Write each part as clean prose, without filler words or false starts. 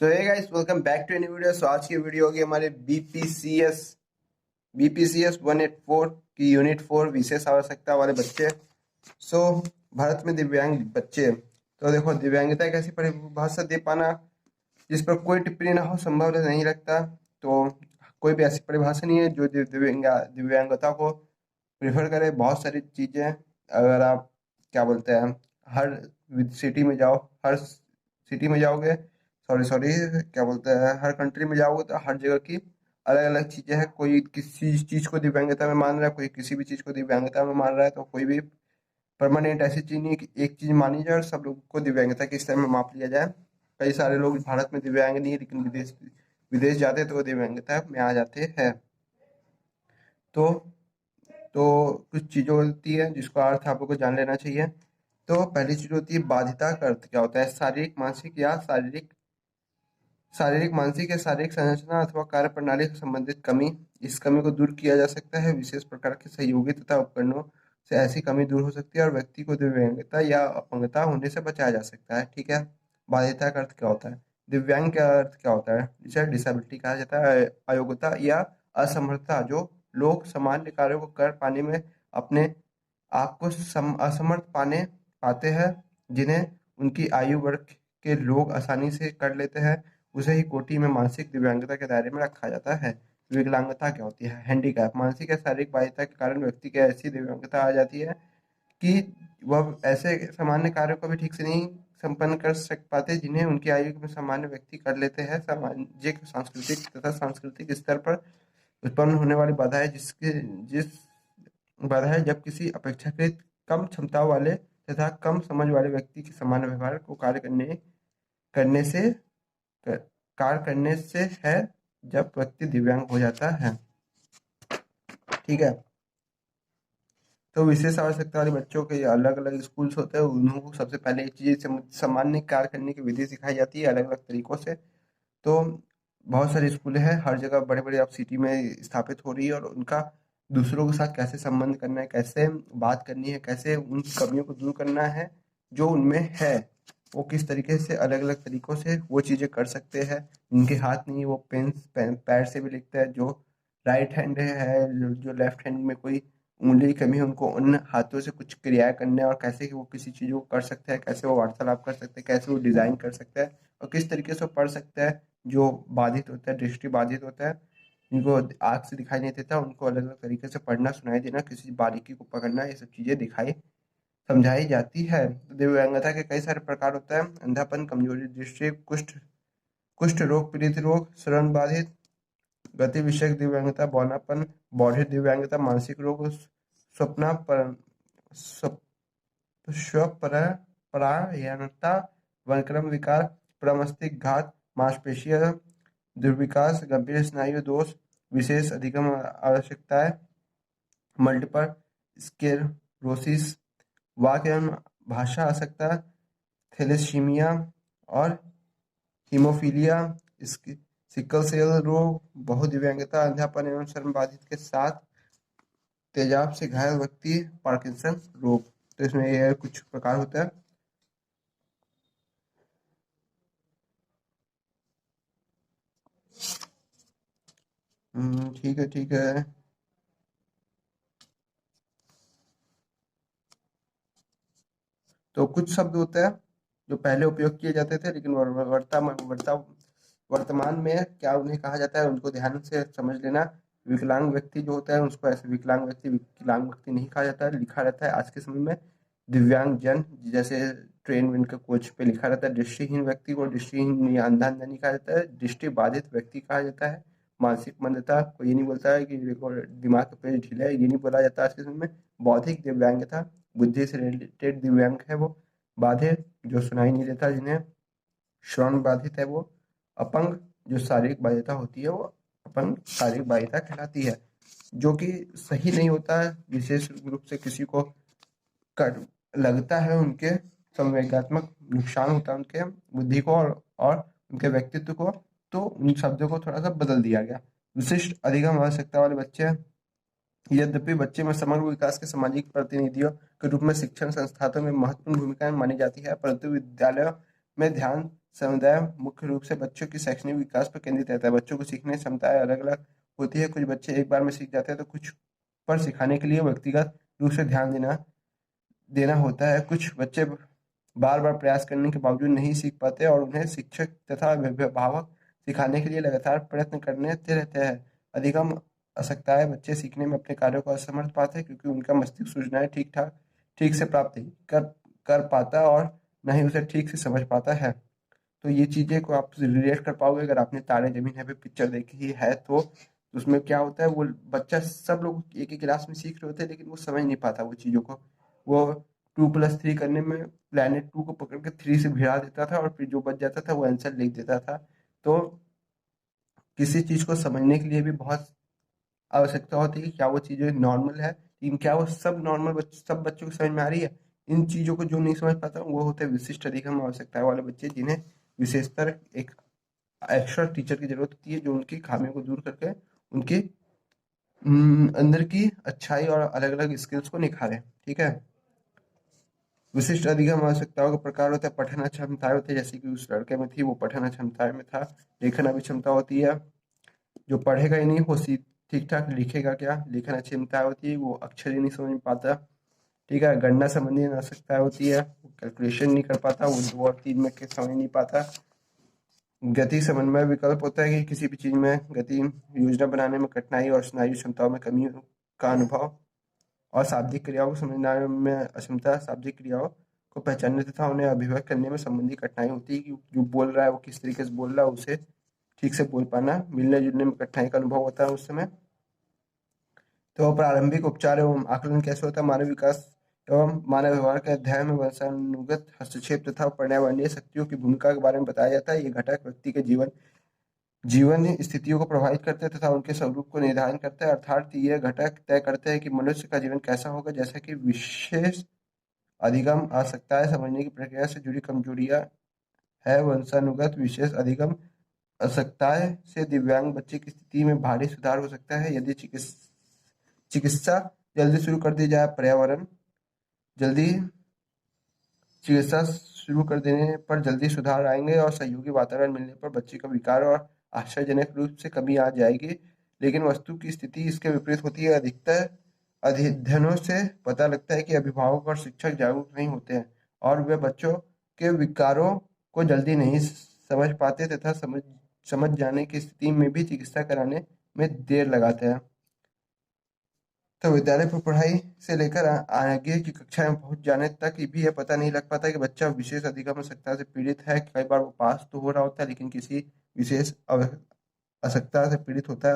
So hey guys, welcome back to new video. आज की video होगी हमारे बीपीसीएस 184 की यूनिट 4 विशेष आवश्यकता वाले बच्चे। भारत में दिव्यांग बच्चे। तो देखो, दिव्यांगता एक ऐसी परिभाषा दे पाना जिस पर कोई टिप्पणी ना हो संभव नहीं लगता। तो कोई भी ऐसी परिभाषा नहीं है जो दिव्यांगता को प्रेफर करे। बहुत सारी चीजें, अगर आप क्या बोलते हैं, हर सिटी में जाओ, हर सिटी में जाओगे, सॉरी क्या बोलते हैं, हर कंट्री में जाओगे तो हर जगह की अलग अलग चीजें हैं। कोई किसी चीज को दिव्यांगता में मान रहा है, कोई किसी भी चीज को दिव्यांगता में मान रहा है। तो कोई भी परमानेंट ऐसी चीज नहीं है कि एक चीज मानी जाए और सब लोगों को दिव्यांगता के स्तर में माप लिया जाए। कई सारे लोग भारत में दिव्यांग नहीं है, लेकिन विदेश विदेश जाते तो वो दिव्यांगता में आ जाते हैं। तो कुछ चीज़ें होती है जिसका अर्थ आप लोग को जान लेना चाहिए। तो पहली चीज होती है बाधिता का अर्थ क्या होता है। शारीरिक, मानसिक या शारीरिक संरचना अथवा कार्य प्रणाली से संबंधित कमी। इस कमी को दूर किया जा सकता है विशेष प्रकार के सहयोगी तथा उपकरणों से। ऐसी कमी दूर हो सकती है और व्यक्ति को दिव्यांगता या अपंगता होने से बचाया जा सकता है। ठीक है। बाध्यता का अर्थ क्या होता है, दिव्यांग का अर्थ क्या होता है, जिसे डिसेबिलिटी कहा जाता है। अयोग्यता या असमर्थता, जो लोग सामान्य कार्यों को कर पाने में अपने आप को असमर्थ पाते हैं, जिन्हें उनकी आयु वर्ग के लोग आसानी से कर लेते हैं, उसे ही कोटि में मानसिक दिव्यांगता के दायरे में रखा जाता है। विकलांगता क्या होती है, हैंडीकैप, मानसिक या शारीरिक बाध्यता के कारण व्यक्ति की ऐसी दिव्यांगता आ जाती है कि वह ऐसे सामान्य कार्यों को भी ठीक से नहीं संपन्न कर सक पाते जिन्हें उनकी आयु में सामान्य व्यक्ति कर लेते हैं। सामाजिक, सांस्कृतिक स्तर पर उत्पन्न होने वाली बाधा है जिस बाधा है जब किसी अपेक्षाकृत कम क्षमता वाले तथा कम समझ वाले व्यक्ति के समान व्यवहार को करने से कार्य करने से है, जब व्यक्ति दिव्यांग हो जाता है। ठीक है। तो विशेष आवश्यकता वाले बच्चों के अलग अलग स्कूल्स होते हैं, उनको सबसे पहले एक चीज सामान्य कार्य करने की विधि सिखाई जाती है अलग अलग तरीकों से। तो बहुत सारे स्कूल हैं हर जगह, बड़े बड़े अब सिटी में स्थापित हो रही है, और उनका दूसरों के साथ कैसे संबंध करना है, कैसे बात करनी है, कैसे उन कमियों को दूर करना है जो उनमें है, वो किस तरीके से अलग अलग तरीकों से वो चीज़ें कर सकते हैं। जिनके हाथ नहीं, वो पैर से भी लिखते हैं। जो राइट हैंड है, जो लेफ्ट हैंड में कोई उंगली की कमी है, उनको उन हाथों से कुछ क्रियाएं करने, और कैसे कि वो किसी चीज़ को कर सकते हैं, कैसे वो वार्तालाप कर सकते हैं, कैसे वो डिज़ाइन कर सकते हैं, और किस तरीके से वो पढ़ सकते हैं। जो बाधित होता है, दृष्टि बाधित होता है, जिनको आँख से दिखाई नहीं देता, उनको अलग अलग तरीके से पढ़ना, सुनाई देना, किसी बारीकी को पकड़ना, ये सब चीज़ें दिखाई समझाई जाती है। तो दिव्यांगता के कई सारे प्रकार होते हैं। अंधापन, कमजोरी दृष्टि, कुष्ठ कुष्ठ रोग, पीड़ित रोग, श्रवण बाधित, गति विषयक दिव्यांगता, बौनापन, बौद्धिक दिव्यांगता, मानसिक रोग, स्वप्ना पर स्वपरायणता, वक्रम विकार, प्रमस्तिष्क मांसपेशियां दुर्विकास, गंभीर स्नायु दोष, विशेष अधिगम आवश्यकताएं, मल्टीपल स्क्लेरोसिस, वाक एवं भाषा आवश्यकता, थैलेसीमिया और हीमोफीलिया, सिकल सेल रोग, बहुदिव्यांगता, अंधापन एवं श्रवण बाधित के साथ तेजाब से घायल व्यक्ति, पार्किंसन रोग। तो इसमें यह कुछ प्रकार होता है। ठीक है, ठीक है। तो कुछ शब्द होते हैं जो पहले उपयोग किए जाते थे, लेकिन वर्तमान में क्या उन्हें कहा जाता है, उनको ध्यान से समझ लेना। विकलांग व्यक्ति जो होता है, उसको ऐसे विकलांग व्यक्ति नहीं कहा जाता है। लिखा रहता है आज के समय में दिव्यांग जन, जैसे ट्रेन विन के कोच पे लिखा रहता है। दृष्टिहीन व्यक्ति को दृष्टिहीन या अंधा नहीं कहा जाता है, दृष्टि बाधित व्यक्ति कहा जाता है। मानसिक मंदता को ये नहीं बोलता है कि दिमाग का पेज ढीला है, ये नहीं बोला जाता आज के समय में। बौद्धिक दिव्यांगता, बुद्धि से रिलेटेड दिव्यांग है वो। बाधित, जो सुनाई नहीं देता जिन्हें। श्रवण बाधित है वो। अपंग, जो शारीरिक बाध्यता होती है, वो अपंग शारीरिक बाध्यता कहलाती है, जो कि सही नहीं होता है। विशेष रूप से किसी को कर लगता है, उनके संवेगात्मक नुकसान होता है उनके बुद्धि को और उनके व्यक्तित्व को, तो उन शब्दों को थोड़ा सा बदल दिया गया। विशिष्ट अधिगम आवश्यकता वाले बच्चे, यद्यपि बच्चे में समग्र विकास के सामाजिक प्रतिनिधियों के रूप में शिक्षण संस्थानों में महत्वपूर्ण भूमिका मानी जाती है, परंतु विद्यालयों में ध्यान समुदाय मुख्य रूप से बच्चों की शैक्षणिक विकास पर केंद्रित रहता है। बच्चों को सीखने की क्षमताएं अलग अलग होती है। कुछ बच्चे एक बार में सीख जाते हैं तो कुछ पर सिखाने के लिए व्यक्तिगत रूप से ध्यान देना देना होता है। कुछ बच्चे बार बार प्रयास करने के बावजूद नहीं सीख पाते और उन्हें शिक्षक तथा अभिभावक सिखाने के लिए लगातार प्रयत्न करते रहते हैं। अधिगम असक्ताए बच्चे सीखने में अपने कार्यों को असमर्थ पाते हैं क्योंकि उनका मस्तिष्क सूचनाएं ठीक से प्राप्त नहीं कर पाता और न ही उसे ठीक से समझ पाता है। तो ये चीजें को आप रिलेट कर पाओगे अगर आपने तारे जमीन है पे पिक्चर देखी है तो। उसमें क्या होता है, वो बच्चा सब लोग एक ही क्लास में सीख रहे होते हैं लेकिन वो समझ नहीं पाता वो चीजों को। वो 2+3 करने में प्लेनेट 2 को पकड़ के 3 से भिड़ा देता था और फिर जो बच जाता था वो आंसर लिख देता था। तो किसी चीज को समझने के लिए भी बहुत आवश्यकता होती है कि क्या वो चीजें नॉर्मल है, लेकिन क्या वो सब बच्चों को समझ में आ रही है। इन चीजों को जो नहीं समझ पाता वो होते हैं विशिष्ट अधिगम आवश्यकताएं वाले बच्चे, जिन्हें विशेषतर एक एक्स्ट्रा टीचर की जरूरत होती है जो उनकी खामियों को दूर करके उनके अंदर की अच्छाई और अलग अलग स्किल्स को निखारे। ठीक है। विशिष्ट अधिगम आवश्यकताओं का प्रकार होता है पठन क्षमताएं होती है, जैसे कि उस लड़के में थी वो पठन क्षमताएं में था। लेखन अभिक्षमता होती है, जो पढ़ेगा ही नहीं वो ठीक ठाक लिखेगा क्या। लेखन अक्षमता होती है, वो अक्षर ही नहीं समझ पाता। ठीक है। गणना संबंधी आवश्यकता होती है, कैलकुलेशन नहीं कर पाता, वो 2 और 3 में के समझ नहीं पाता। गति समन्वय विकल्प होता है कि किसी भी चीज में गति योजना बनाने में कठिनाई और स्नायु क्षमताओं में कमी का अनुभव। और शाब्दिक क्रियाओं को समझने में अक्षमता, शाब्दिक क्रियाओं को पहचानने तथा उन्हें अभिव्यक्त करने में संबंधी कठिनाई होती है कि जो बोल रहा है वो किस तरीके से बोल रहा है, उसे ठीक से बोल पाना। मिलने जुलने में कठिनाई का अनुभव होता है उस समय। तो प्रारंभिक उपचार एवं आकलन कैसे होता है। मानव विकास एवं मानव व्यवहार के अध्ययन में वंशानुगत हस्तक्षेप तथा पर्यावरणीय शक्तियों की भूमिका के बारे में बताया जाता है। ये घटक व्यक्ति के जीवन जीवन स्थितियों को प्रभावित करते हैं तथा उनके स्वरूप को निर्धारण करते हैं। अर्थात ये घटक तय करते हैं कि मनुष्य का जीवन कैसा होगा। जैसा कि विशेष अधिगम आवश्यकताएं समझने की प्रक्रिया से जुड़ी कमजोरियां है। वंशानुगत विशेष अधिगम आवश्यकताएं से दिव्यांग बच्चे की स्थिति में भारी सुधार हो सकता है यदि चिकित्सा जल्दी शुरू कर दी जाए। पर्यावरण जल्दी चिकित्सा शुरू कर देने पर जल्दी सुधार आएंगे और सहयोगी वातावरण मिलने पर बच्चे का विकार और आश्चर्यजनक रूप से कमी आ जाएगी। लेकिन वस्तु की स्थिति इसके विपरीत होती है। अधिकतर अध्ययनों से पता लगता है कि अभिभावक और शिक्षक जागरूक नहीं होते हैं और वे बच्चों के विकारों को जल्दी नहीं समझ पाते तथा समझ जाने की स्थिति में भी चिकित्सा कराने में देर लगाते हैं। तो विद्यालय पर पढ़ाई से लेकर आगे की कक्षा में पहुंच जाने तक भी यह पता नहीं लग पाता कि बच्चा विशेष अधिगम आवश्यकता से पीड़ित है। कई बार वो पास तो हो रहा होता है लेकिन किसी विशेष आवश्यकता से पीड़ित होता है।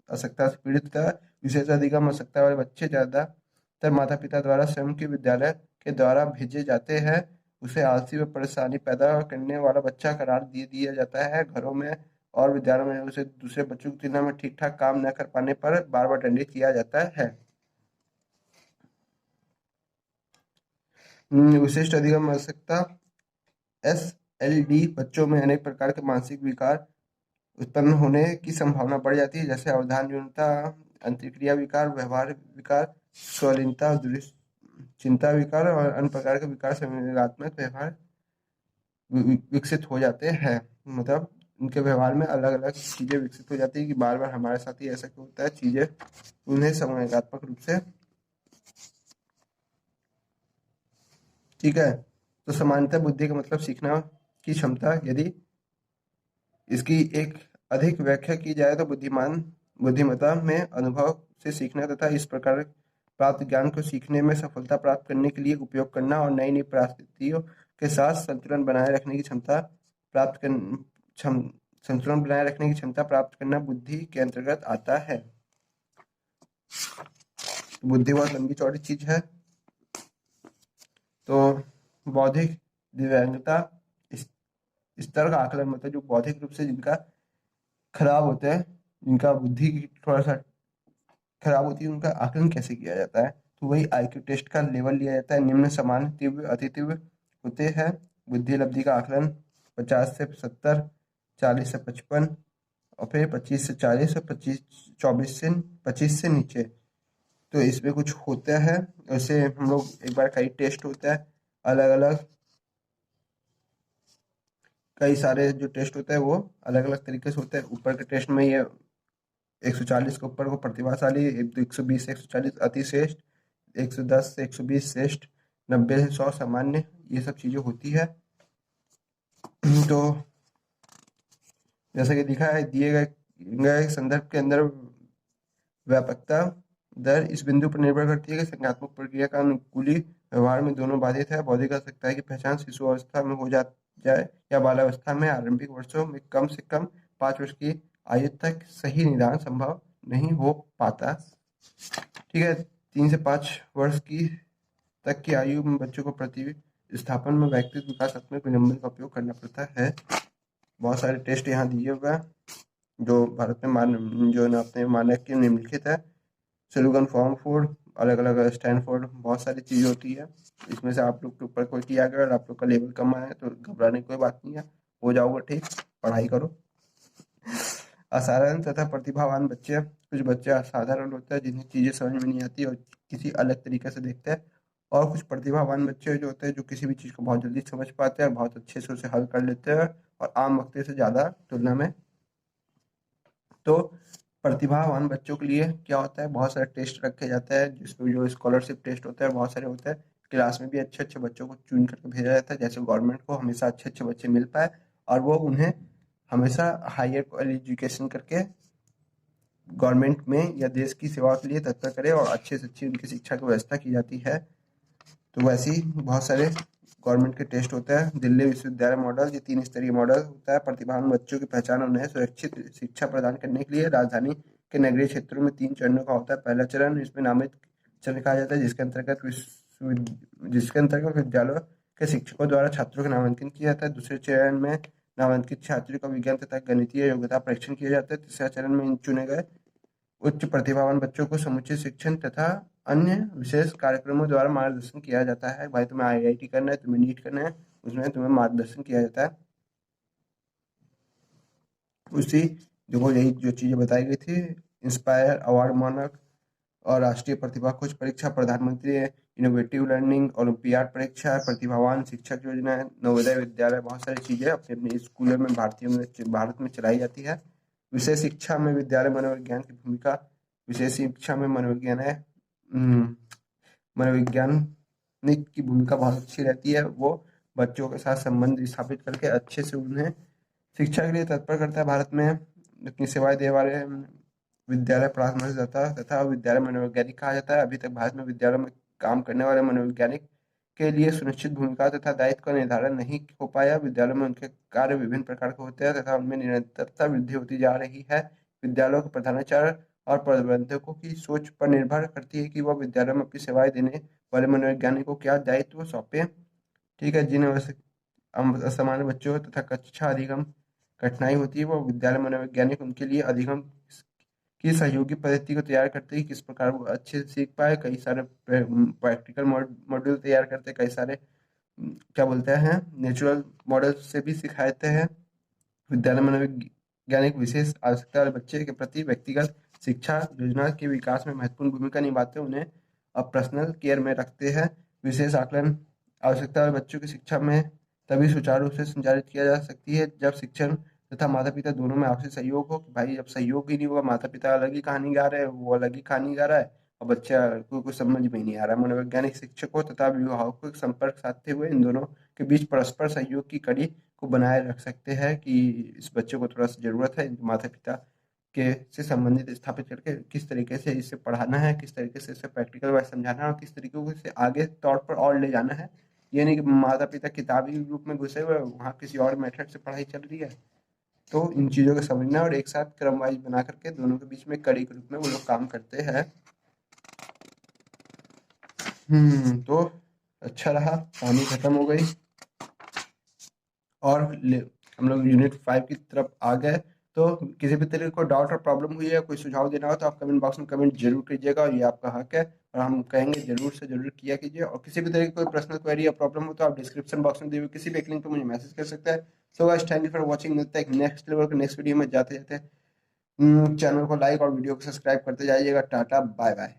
आवश्यकता से पीड़ित होता है। विशेष अधिगम आवश्यकता वाले बच्चे ज्यादातर माता पिता द्वारा स्वयं के विद्यालय के द्वारा भेजे जाते हैं। उसे आलसी व परेशानी पैदा करने वाला बच्चा करार दे दिया जाता है। घरों में और विद्यालयों में उसे दूसरे बच्चों की तुलना में ठीक ठाक काम न कर पाने पर बार बार दंडित किया जाता है। विशिष्ट अधिगम आवश्यकता SLD बच्चों में अनेक प्रकार के मानसिक विकार उत्पन्न होने की संभावना बढ़ जाती है, जैसे अवधान न्यूनता, अंतर्क्रिया विकार, व्यवहार विकार, स्वलीनता, चिंता विकार और अन्य प्रकार के विकार संवेदनात्मक व्यवहार विकसित हो जाते हैं। मतलब उनके व्यवहार में अलग अलग चीजें विकसित हो जाती है कि बार बार हमारे साथ ही ऐसा क्यों होता है। चीजें उन्हें संवेदनात्मक रूप से। ठीक है। तो समानता बुद्धि का मतलब सीखना की क्षमता। यदि इसकी एक अधिक व्याख्या की जाए तो बुद्धिमत्ता में अनुभव से सीखना तथा इस प्रकार प्राप्त ज्ञान को सीखने में सफलता प्राप्त करने के लिए उपयोग करना और नई नई परिस्थितियों के साथ संतुलन बनाए रखने की क्षमता प्राप्त करना बुद्धि के अंतर्गत आता है। बुद्धि बहुत लंबी चौड़ी चीज है। तो बौद्धिक दिव्यांगता स्तर का आकलन मतलब जो बौद्धिक रूप से जिनका खराब होता है, जिनका बुद्धि थोड़ा सा खराब होती है, उनका आकलन कैसे किया जाता है। तो वही IQ टेस्ट का लेवल लिया जाता है। निम्न सामान्य, तीव्र, अति तीव्र होते हैं। बुद्धि लब्धि का आकलन 50 से 70, 40 से 55 और फिर 25 से 40 और 25 से नीचे। तो इसमें कुछ होता है। ऐसे हम लोग एक बार कई टेस्ट होता है अलग अलग कई सारे जो टेस्ट होते हैं वो अलग अलग तरीके से होते हैं। ऊपर के टेस्ट में ये 140 के ऊपर को प्रतिभाशाली, 120 से 140 अति श्रेष्ठ, 110 से 120 श्रेष्ठ, 90 से 100 सामान्य, ये सब चीजें होती है। तो जैसा कि दिखा है दिए गए संदर्भ के अंदर व्यापकता दर इस बिंदु पर निर्भर करती है कि संज्ञानात्मक प्रक्रिया का अनुकूली व्यवहार में दोनों बाधित है। बौद्धिक आवश्यकता की पहचान शिशु अवस्था में हो जाए या बालावस्था में आरंभिक वर्षों में कम से कम 5 वर्ष की आयु तक सही निदान संभव नहीं हो पाता। ठीक है, 3 से 5 वर्ष की तक की आयु में बच्चों को प्रतिस्थापन में व्यक्तित्व विकासात्मक विलंबन का उपयोग करना पड़ता है। बहुत सारे टेस्ट यहाँ दिए हुए हैं जो भारत में जो अपने मानक के निम्नलिखित है। सलूगन फॉर्म 4, अलग अलग स्टैनफोर्ड, बहुत सारी चीज़ें होती है। इसमें से आप लोग के ऊपर कोई किया गया, अगर आप लोग का लेवल कम आया तो घबराने की कोई बात नहीं है, हो जाओगे ठीक, पढ़ाई करो। असाधारण तथा प्रतिभावान बच्चे, कुछ बच्चे असाधारण होते हैं जिन्हें चीज़ें समझ में नहीं आती और किसी अलग तरीके से देखते हैं, और कुछ प्रतिभावान बच्चे जो होते हैं जो किसी भी चीज़ को बहुत जल्दी समझ पाते हैं और बहुत अच्छे से उसे हल कर लेते हैं और आम वक्ते से ज़्यादा तुलना में। तो प्रतिभावान बच्चों के लिए क्या होता है, बहुत सारे टेस्ट रखे जाते हैं जिसमें जो स्कॉलरशिप टेस्ट होते हैं बहुत सारे होते हैं। क्लास में भी अच्छे अच्छे बच्चों को चुन करके भेजा जाता है, जैसे गवर्नमेंट को हमेशा अच्छे अच्छे बच्चे मिल पाए और वो उन्हें हमेशा हायर एजुकेशन करके गवर्नमेंट में या देश की सेवा के लिए तत्पर करे और अच्छे से अच्छी उनकी शिक्षा की व्यवस्था की जाती है। तो वैसे ही बहुत सारे गवर्नमेंट के टेस्ट होते हैं। दिल्ली विश्वविद्यालय मॉडल, ये 3 स्तरीय मॉडल होता है। प्रतिभावान बच्चों की पहचान और उन्हें सुरक्षित शिक्षा प्रदान करने के लिए राजधानी के नगरीय क्षेत्रों में 3 चरणों का होता है। पहला चरण इसमें नामित चरण कहा जाता है, जिसके अंतर्गत विद्यालयों के शिक्षकों द्वारा छात्रों का नामांकन किया जाता है। दूसरे चरण में नामांकित छात्रों का विज्ञान तथा गणितीय योग्यता परीक्षण किया जाता है। तीसरा चरण में इन चुने गए उच्च प्रतिभावान बच्चों को समुचित शिक्षण तथा अन्य विशेष कार्यक्रमों द्वारा मार्गदर्शन किया जाता है। भाई तुम्हें आईआईटी करना है, तुम्हें नीट करना है, उसमें तुम्हें मार्गदर्शन किया जाता है। उसी देखो यही जो चीजें बताई गई थी, इंस्पायर अवार्ड मानक और राष्ट्रीय प्रतिभा खोज परीक्षा, प्रधानमंत्री इनोवेटिव लर्निंग, ओलंपियाड परीक्षा, प्रतिभावान शिक्षक योजना, नवोदय विद्यालय, बहुत सारी चीजें अपने अपने स्कूलों में भारत में चलाई जाती है। विशेष शिक्षा में विद्यालय मनोविज्ञान की भूमिका, विशेष शिक्षा में मनोविज्ञान है मनोवैज्ञानिक की भूमिका बहुत अच्छी रहती है। वो बच्चों के साथ संबंध स्थापित करके अच्छे से उन्हें शिक्षा के लिए तत्पर करता है। भारत में अपनी सेवाएं देने वाले विद्यालय परामर्शदाता तथा विद्यालय मनोवैज्ञानिक कहा जाता है। अभी तक भारत में विद्यालयों में काम करने वाले मनोवैज्ञानिक के लिए सुनिश्चित भूमिका तथा दायित्व का निर्धारण नहीं हो पाया। विद्यालयों में उनके कार्य विभिन्न प्रकार के होते हैं तथा उनमें निरंतरता वृद्धि होती जा रही है। विद्यालयों के प्रधानाचार्य और प्रबंधकों की सोच पर निर्भर करती है कि वह विद्यालयों में अपनी सेवाएं देने वाले मनोवैज्ञानिक को क्या दायित्व सौंपे। ठीक है, जिन असामान्य बच्चों तथा कक्षा अधिगम कठिनाई होती है, वो विद्यालय मनोवैज्ञानिक उनके लिए अधिगम की सहयोगी पद्धति को तैयार करते हैं, किस प्रकार वो अच्छे से सीख पाए। कई सारे प्रैक्टिकल मॉड्यूल तैयार करते हैं, कई सारे क्या बोलते हैं नेचुरल मॉडल से भी सिखाते हैं। विद्यालय मनोवैज्ञानिक विशेष आवश्यकता वाले बच्चे के प्रति व्यक्तिगत शिक्षा योजना के विकास में महत्वपूर्ण भूमिका निभाते हैं, उन्हें अब पर्सनल केयर में रखते हैं। विशेष आकलन आवश्यकता वाले बच्चों की शिक्षा में तभी सुचारू रूप से संचालित किया जा सकती है जब शिक्षण तथा माता पिता दोनों में आपसी सहयोग हो। कि भाई जब सहयोग ही नहीं होगा, माता पिता अलग ही कहानी गा रहे हैं, वो अलग ही कहानी गा रहा है और बच्चा को कुछ समझ में ही नहीं आ रहा है। मनोवैज्ञानिक शिक्षकों तथा अभिभावकों के संपर्क साधते हुए इन दोनों के बीच परस्पर सहयोग की कड़ी को बनाए रख सकते हैं कि इस बच्चे को थोड़ा सा जरूरत है माता पिता के से संबंधित स्थापित करके किस तरीके से इसे पढ़ाना है, किस तरीके से इसे प्रैक्टिकल वाइज समझाना है और किस तरीके से आगे तौर पर और ले जाना है। ये नहीं कि माता पिता किताबी रूप में घुसे हुए वहाँ किसी और मेथड से पढ़ाई चल रही है। तो इन चीज़ों को समझना और एक साथ क्रम वाइज बना करके दोनों के बीच में कड़ी के रूप में वो लोग काम करते हैं। तो अच्छा रहा, कहानी खत्म हो गई और हम लोग यूनिट 5 की तरफ आ गए। तो किसी भी तरह को डाउट और प्रॉब्लम हुई है, कोई सुझाव देना हो तो आप कमेंट बॉक्स में कमेंट जरूर कीजिएगा, और ये आपका हक है और हम कहेंगे जरूर से जरूर किया कीजिए। और किसी भी तरह की कोई पर्सनल क्वेरी या प्रॉब्लम हो तो आप डिस्क्रिप्शन बॉक्स में दिए हुए किसी भी एक लिंक पर मुझे मैसेज कर सकते हैं। So guys, thank you for watching. मिलता है नेक्स्ट लेवल के नेक्स्ट वीडियो में। जाते जाते चैनल को लाइक और वीडियो को सब्सक्राइब करते जाइएगा। Tata bye bye.